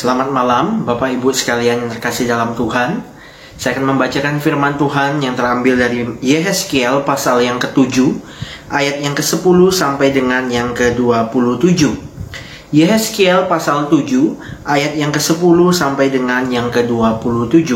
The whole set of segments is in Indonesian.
Selamat malam Bapak Ibu sekalian yang terkasih dalam Tuhan. Saya akan membacakan firman Tuhan yang terambil dari Yehezkiel pasal yang ke-7 ayat yang ke-10 sampai dengan yang ke-27. Yehezkiel pasal 7 ayat yang ke-10 sampai dengan yang ke-27.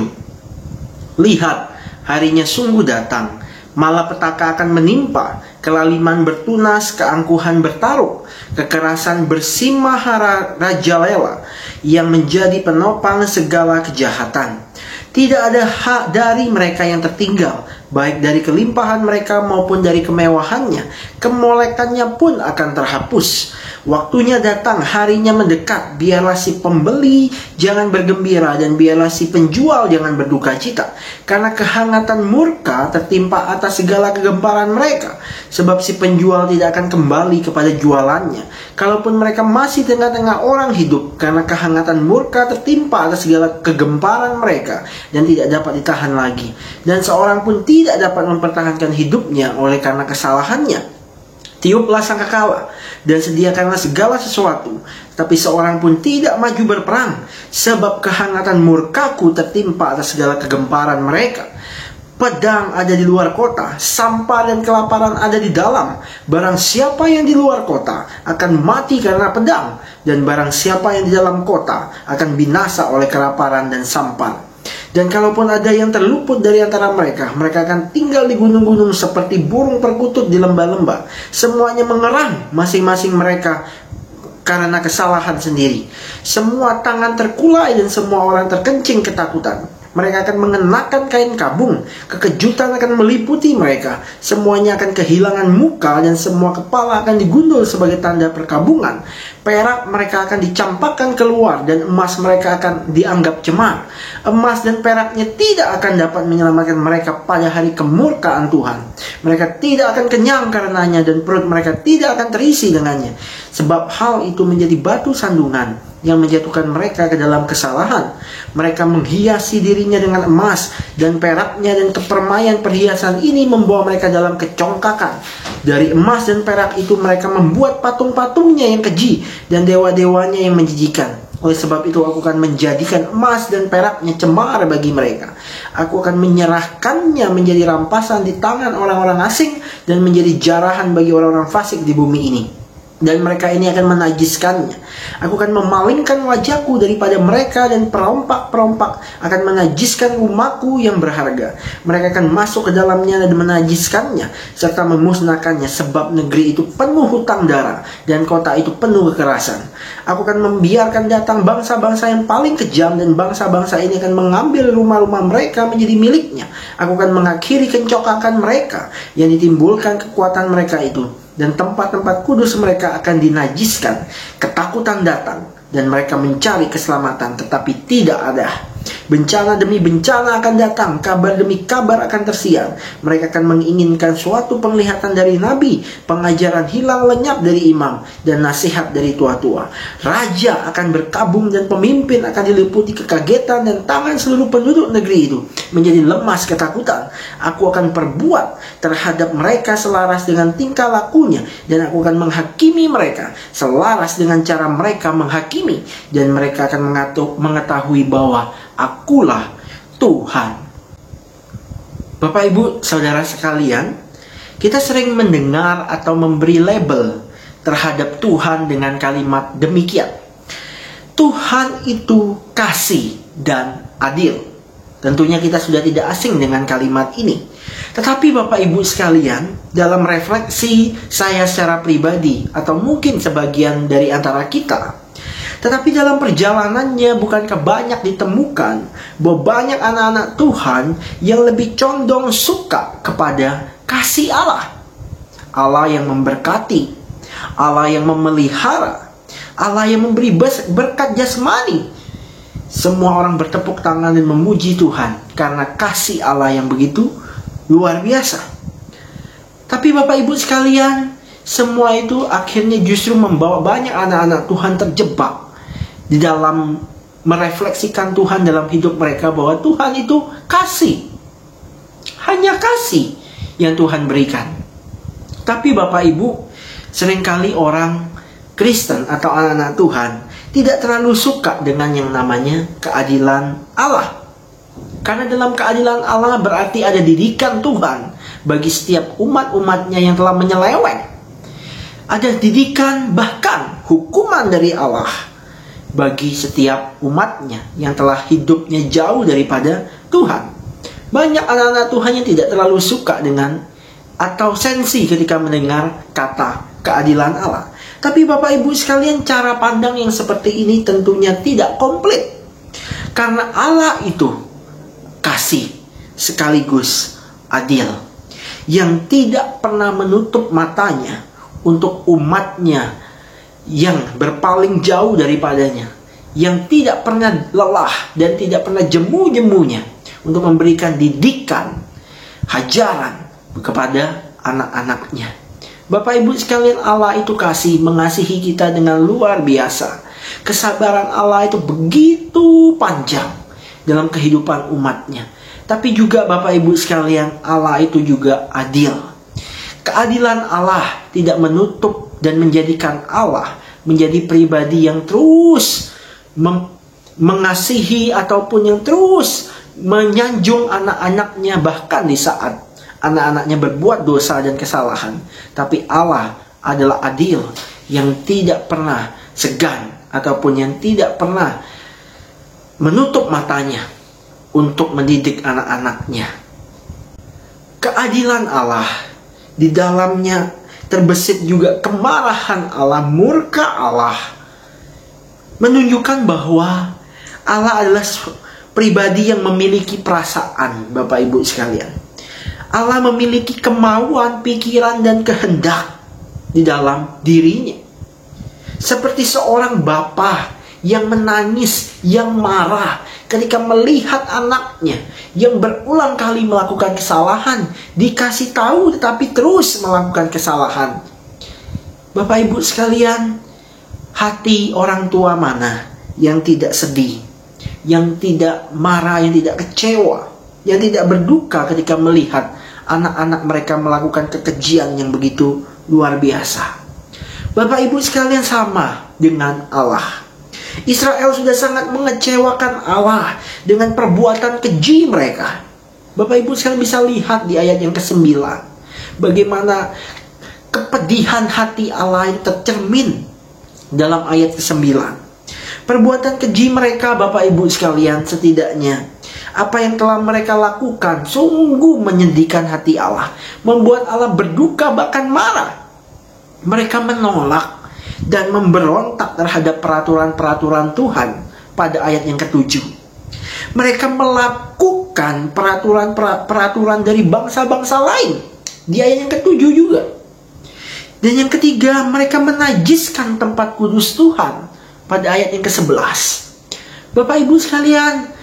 Lihat, harinya sungguh datang, malapetaka akan menimpa, kelaliman bertunas, keangkuhan bertaruh, kekerasan bersimahara rajalela yang menjadi penopang segala kejahatan. Tidak ada hak dari mereka yang tertinggal, baik dari kelimpahan mereka maupun dari kemewahannya. Kemolekannya pun akan terhapus. Waktunya datang, harinya mendekat. Biarlah si pembeli jangan bergembira, dan biarlah si penjual jangan berduka cita, karena kehangatan murka tertimpa atas segala kegemparan mereka. Sebab si penjual tidak akan kembali kepada jualannya, kalaupun mereka masih tengah-tengah orang hidup, karena kehangatan murka tertimpa atas segala kegemparan mereka, dan tidak dapat ditahan lagi. Dan seorang pun tidak dapat mempertahankan hidupnya oleh karena kesalahannya. Tiuplah sangkakala dan sediakanlah segala sesuatu, tapi seorang pun tidak maju berperang, sebab kehangatan murkaku tertimpa atas segala kegemparan mereka. Pedang ada di luar kota, sampah dan kelaparan ada di dalam. Barang siapa yang di luar kota akan mati karena pedang, dan barang siapa yang di dalam kota akan binasa oleh kelaparan dan sampah. Dan kalaupun ada yang terluput dari antara mereka, mereka akan tinggal di gunung-gunung seperti burung perkutut di lembah-lembah. Semuanya mengerang masing-masing mereka karena kesalahan sendiri. Semua tangan terkulai dan semua orang terkencing ketakutan. Mereka akan mengenakan kain kabung, kekejutan akan meliputi mereka. Semuanya akan kehilangan muka dan semua kepala akan digundul sebagai tanda perkabungan. Perak mereka akan dicampakkan keluar dan emas mereka akan dianggap cemar. Emas dan peraknya tidak akan dapat menyelamatkan mereka pada hari kemurkaan Tuhan. Mereka tidak akan kenyang karenanya dan perut mereka tidak akan terisi dengannya. Sebab hal itu menjadi batu sandungan yang menjatuhkan mereka ke dalam kesalahan. Mereka menghiasi dirinya dengan emas dan peraknya, dan kepermaian perhiasan ini membawa mereka dalam kecongkakan. Dari emas dan perak itu mereka membuat patung-patungnya yang keji dan dewa-dewanya yang menjijikan. Oleh sebab itu aku akan menjadikan emas dan peraknya cemar bagi mereka. Aku akan menyerahkannya menjadi rampasan di tangan orang-orang asing dan menjadi jarahan bagi orang-orang fasik di bumi ini. Dan mereka ini akan menajiskannya. Aku akan memalingkan wajahku daripada mereka, dan perompak-perompak akan menajiskan rumahku yang berharga. Mereka akan masuk ke dalamnya dan menajiskannya, serta memusnahkannya, sebab negeri itu penuh hutang darah, dan kota itu penuh kekerasan. Aku akan membiarkan datang bangsa-bangsa yang paling kejam, dan bangsa-bangsa ini akan mengambil rumah-rumah mereka menjadi miliknya. Aku akan mengakhiri kencokakan mereka yang ditimbulkan kekuatan mereka itu, dan tempat-tempat kudus mereka akan dinajiskan. Ketakutan datang, dan mereka mencari keselamatan, tetapi tidak ada. Bencana demi bencana akan datang, kabar demi kabar akan tersiar. Mereka akan menginginkan suatu penglihatan dari nabi, pengajaran hilang lenyap dari imam, dan nasihat dari tua-tua. Raja akan berkabung dan pemimpin akan diliputi kekagetan, dan tangan seluruh penduduk negeri itu menjadi lemas ketakutan. Aku akan perbuat terhadap mereka selaras dengan tingkah lakunya, dan aku akan menghakimi mereka selaras dengan cara mereka menghakimi, dan mereka akan mengetahui bahwa akulah Tuhan. Bapak Ibu Saudara sekalian, kita sering mendengar atau memberi label terhadap Tuhan dengan kalimat demikian: Tuhan itu kasih dan adil. Tentunya kita sudah tidak asing dengan kalimat ini. Tetapi Bapak Ibu sekalian, dalam refleksi saya secara pribadi, atau mungkin sebagian dari antara kita, tetapi dalam perjalanannya, bukankah banyak ditemukan bahwa banyak anak-anak Tuhan yang lebih condong suka kepada kasih Allah. Allah yang memberkati, Allah yang memelihara, Allah yang memberi berkat jasmani. Semua orang bertepuk tangan dan memuji Tuhan karena kasih Allah yang begitu luar biasa. Tapi Bapak Ibu sekalian, semua itu akhirnya justru membawa banyak anak-anak Tuhan terjebak di dalam merefleksikan Tuhan dalam hidup mereka, bahwa Tuhan itu kasih. Hanya kasih yang Tuhan berikan. Tapi Bapak Ibu, seringkali orang Kristen atau anak-anak Tuhan tidak terlalu suka dengan yang namanya keadilan Allah. Karena dalam keadilan Allah berarti ada didikan Tuhan bagi setiap umat-umatnya yang telah menyeleweng. Ada didikan, bahkan hukuman dari Allah bagi setiap umatnya yang telah hidupnya jauh daripada Tuhan. Banyak anak-anak Tuhan yang tidak terlalu suka dengan atau sensi ketika mendengar kata keadilan Allah. Tapi Bapak Ibu sekalian, cara pandang yang seperti ini tentunya tidak komplit. Karena Allah itu kasih sekaligus adil, yang tidak pernah menutup matanya untuk umatnya yang berpaling jauh daripadanya, yang tidak pernah lelah dan tidak pernah jemu-jemunya untuk memberikan didikan, hajaran kepada anak-anaknya. Bapak Ibu sekalian, Allah itu mengasihi kita dengan luar biasa. Kesabaran Allah itu begitu panjang dalam kehidupan umatnya. Tapi juga Bapak Ibu sekalian, Allah itu juga adil. Keadilan Allah tidak menutup dan menjadikan Allah menjadi pribadi yang terus mengasihi ataupun yang terus menyanjung anak-anaknya bahkan di saat anak-anaknya berbuat dosa dan kesalahan. Tapi Allah adalah adil, yang tidak pernah segan ataupun yang tidak pernah menutup matanya untuk mendidik anak-anaknya. Keadilan Allah, di dalamnya terbesit juga kemarahan Allah, murka Allah, menunjukkan bahwa Allah adalah pribadi yang memiliki perasaan. Bapak Ibu sekalian, Allah memiliki kemauan, pikiran, dan kehendak di dalam dirinya. Seperti seorang bapa yang menangis, yang marah ketika melihat anaknya yang berulang kali melakukan kesalahan, dikasih tahu tetapi terus melakukan kesalahan. Bapak Ibu sekalian, hati orang tua mana yang tidak sedih, yang tidak marah, yang tidak kecewa, yang tidak berduka ketika melihat anak-anak mereka melakukan kekejian yang begitu luar biasa. Bapak Ibu sekalian, sama dengan Allah. Israel sudah sangat mengecewakan Allah dengan perbuatan keji mereka. Bapak Ibu sekalian bisa lihat di ayat yang ke-9, bagaimana kepedihan hati Allah itu tercermin dalam ayat ke-9. Perbuatan keji mereka, Bapak Ibu sekalian, setidaknya apa yang telah mereka lakukan sungguh menyedihkan hati Allah, membuat Allah berduka bahkan marah. Mereka menolak dan memberontak terhadap peraturan-peraturan Tuhan pada ayat yang ke-7. Mereka melakukan peraturan dari bangsa-bangsa lain di ayat yang ke-7 juga. Dan yang ketiga, mereka menajiskan tempat kudus Tuhan pada ayat yang ke-11. Bapak Ibu sekalian,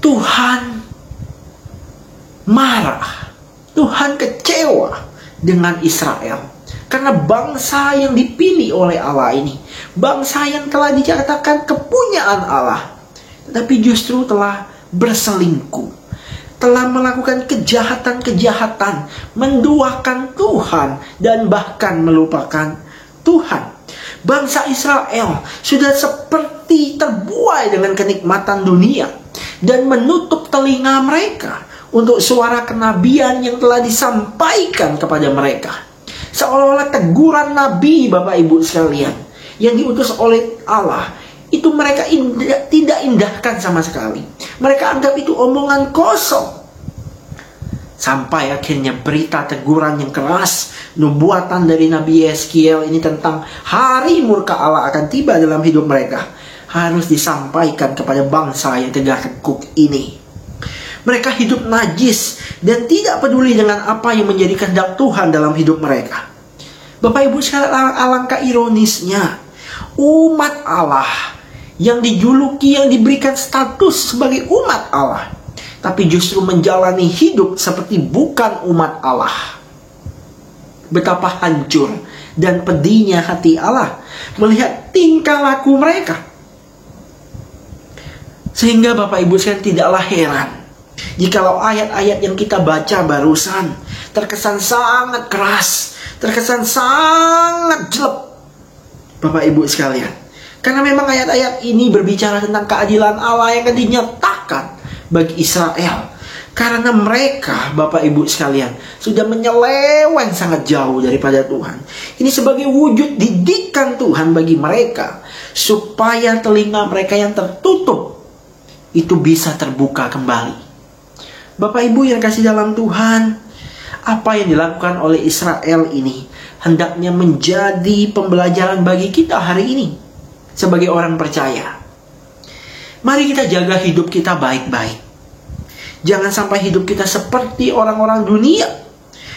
Tuhan marah, Tuhan kecewa dengan Israel. Karena bangsa yang dipilih oleh Allah ini, bangsa yang telah dikatakan kepunyaan Allah, tetapi justru telah berselingkuh, telah melakukan kejahatan-kejahatan, menduakan Tuhan, dan bahkan melupakan Tuhan. Bangsa Israel sudah seperti terbuai dengan kenikmatan dunia dan menutup telinga mereka untuk suara kenabian yang telah disampaikan kepada mereka. Seolah-olah teguran Nabi, Bapak Ibu sekalian, yang diutus oleh Allah, itu mereka tidak indahkan sama sekali. Mereka anggap itu omongan kosong. Sampai akhirnya berita teguran yang keras, nubuatan dari Nabi Yeskiel ini tentang hari murka Allah akan tiba dalam hidup mereka, harus disampaikan kepada bangsa yang tegak tekuk ini. Mereka hidup najis dan tidak peduli dengan apa yang menjadi kehendak Tuhan dalam hidup mereka. Bapak Ibu sekalian, alangkah ironisnya, umat Allah yang dijuluki, yang diberikan status sebagai umat Allah, tapi justru menjalani hidup seperti bukan umat Allah. Betapa hancur dan pedihnya hati Allah melihat tingkah laku mereka. Sehingga Bapak Ibu sekalian, tidaklah heran jikalau ayat-ayat yang kita baca barusan terkesan sangat keras, terkesan sangat jelek, Bapak Ibu sekalian. Karena memang ayat-ayat ini berbicara tentang keadilan Allah yang akan dinyatakan bagi Israel. Karena mereka, Bapak Ibu sekalian, sudah menyeleweng sangat jauh daripada Tuhan. Ini sebagai wujud didikan Tuhan bagi mereka, supaya telinga mereka yang tertutup itu bisa terbuka kembali. Bapak Ibu yang kasih dalam Tuhan, apa yang dilakukan oleh Israel ini hendaknya menjadi pembelajaran bagi kita hari ini sebagai orang percaya. Mari kita jaga hidup kita baik-baik. Jangan sampai hidup kita seperti orang-orang dunia.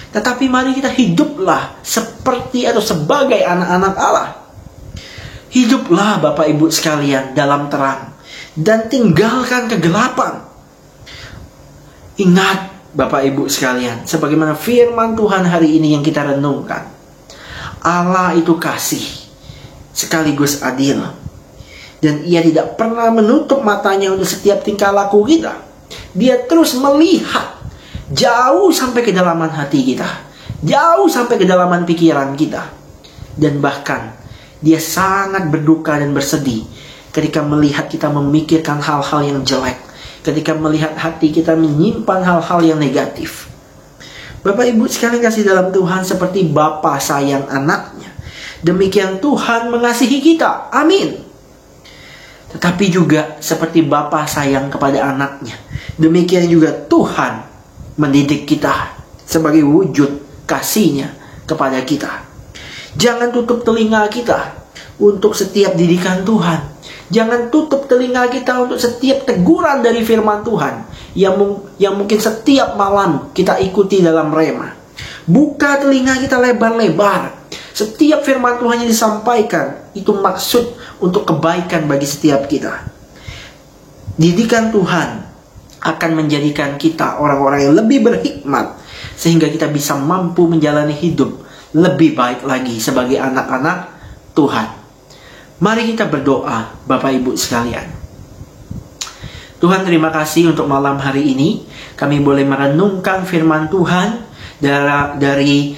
Tetapi mari kita hiduplah seperti atau sebagai anak-anak Allah. Hiduplah Bapak Ibu sekalian dalam terang, dan tinggalkan kegelapan. Ingat Bapak Ibu sekalian, sebagaimana firman Tuhan hari ini yang kita renungkan. Allah itu kasih sekaligus adil. Dan Ia tidak pernah menutup matanya untuk setiap tingkah laku kita. Dia terus melihat jauh sampai kedalaman hati kita, jauh sampai kedalaman pikiran kita. Dan bahkan Dia sangat berduka dan bersedih ketika melihat kita memikirkan hal-hal yang jelek, ketika melihat hati kita menyimpan hal-hal yang negatif. Bapak Ibu sekalian kasih dalam Tuhan, seperti Bapa sayang anaknya, demikian Tuhan mengasihi kita. Amin. Tetapi juga seperti Bapa sayang kepada anaknya, demikian juga Tuhan mendidik kita sebagai wujud kasih-Nya kepada kita. Jangan tutup telinga kita untuk setiap didikan Tuhan. Jangan tutup telinga kita untuk setiap teguran dari firman Tuhan yang mungkin setiap malam kita ikuti dalam rema. Buka telinga kita lebar-lebar. Setiap firman Tuhan yang disampaikan itu maksud untuk kebaikan bagi setiap kita. Didikan Tuhan akan menjadikan kita orang-orang yang lebih berhikmat, sehingga kita bisa mampu menjalani hidup lebih baik lagi sebagai anak-anak Tuhan. Mari kita berdoa Bapak Ibu sekalian. Tuhan, terima kasih untuk malam hari ini. Kami boleh merenungkan firman Tuhan dari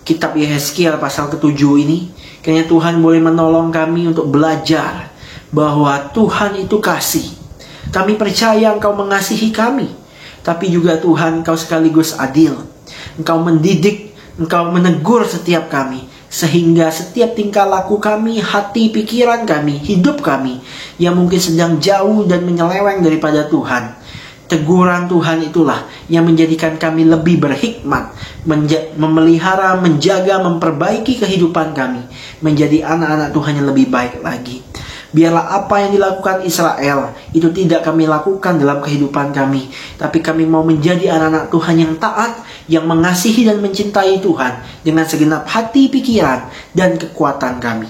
kitab Yehezkiel pasal ke-7 ini. Kiranya Tuhan boleh menolong kami untuk belajar bahwa Tuhan itu kasih. Kami percaya Engkau mengasihi kami, tapi juga Tuhan, Engkau sekaligus adil. Engkau mendidik, Engkau menegur setiap kami, sehingga setiap tingkah laku kami, hati, pikiran kami, hidup kami yang mungkin sedang jauh dan menyeleweng daripada Tuhan, teguran Tuhan itulah yang menjadikan kami lebih berhikmat, memelihara, menjaga, memperbaiki kehidupan kami, menjadi anak-anak Tuhan yang lebih baik lagi. Biarlah apa yang dilakukan Israel itu tidak kami lakukan dalam kehidupan kami, tapi kami mau menjadi anak-anak Tuhan yang taat, yang mengasihi dan mencintai Tuhan dengan segenap hati, pikiran, dan kekuatan kami.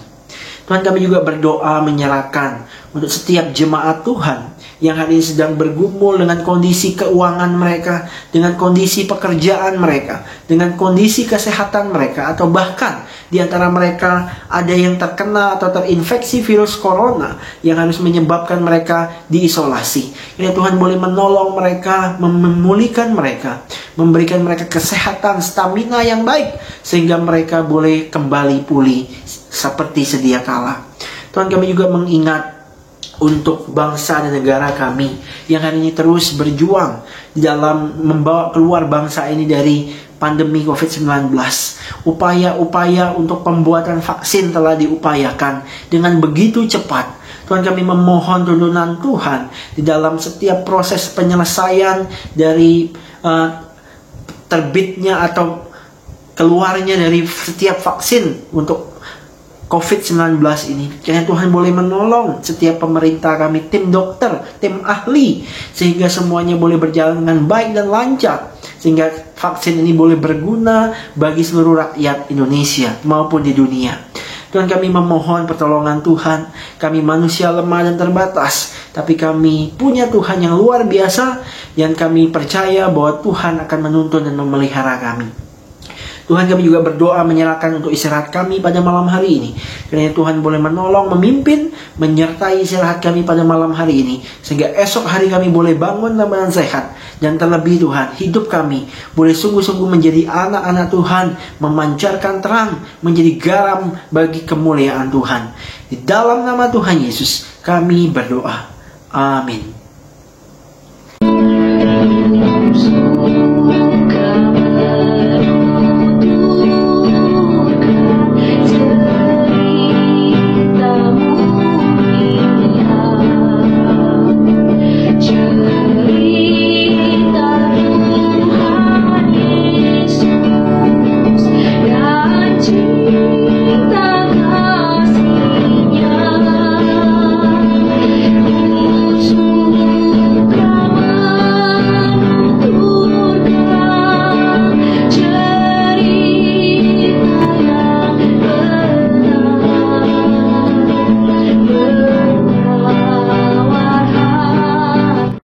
Tuhan, kami juga berdoa menyerahkan untuk setiap jemaat Tuhan yang hari ini sedang bergumul dengan kondisi keuangan mereka, dengan kondisi pekerjaan mereka, dengan kondisi kesehatan mereka, atau bahkan di antara mereka ada yang terkena atau terinfeksi virus corona yang harus menyebabkan mereka diisolasi. Ya Tuhan, boleh menolong mereka, memulihkan mereka, memberikan mereka kesehatan, stamina yang baik, sehingga mereka boleh kembali pulih seperti sedia kala. Tuhan, kami juga mengingat untuk bangsa dan negara kami yang hari ini terus berjuang di dalam membawa keluar bangsa ini dari pandemi COVID-19. Upaya-upaya untuk pembuatan vaksin telah diupayakan dengan begitu cepat. Tuhan, kami memohon tuntunan Tuhan di dalam setiap proses penyelesaian dari terbitnya atau keluarnya dari setiap vaksin untuk COVID-19 ini. Kiranya Tuhan boleh menolong setiap pemerintah kami, tim dokter, tim ahli, sehingga semuanya boleh berjalan dengan baik dan lancar, sehingga vaksin ini boleh berguna bagi seluruh rakyat Indonesia maupun di dunia. Tuhan, kami memohon pertolongan Tuhan. Kami manusia lemah dan terbatas, tapi kami punya Tuhan yang luar biasa, dan kami percaya bahwa Tuhan akan menuntun dan memelihara kami. Tuhan, kami juga berdoa menyerahkan untuk istirahat kami pada malam hari ini. Kiranya Tuhan boleh menolong, memimpin, menyertai istirahat kami pada malam hari ini, sehingga esok hari kami boleh bangun dengan sehat. Dan terlebih Tuhan, hidup kami boleh sungguh-sungguh menjadi anak-anak Tuhan, memancarkan terang, menjadi garam bagi kemuliaan Tuhan. Di dalam nama Tuhan Yesus kami berdoa. Amin. Cinta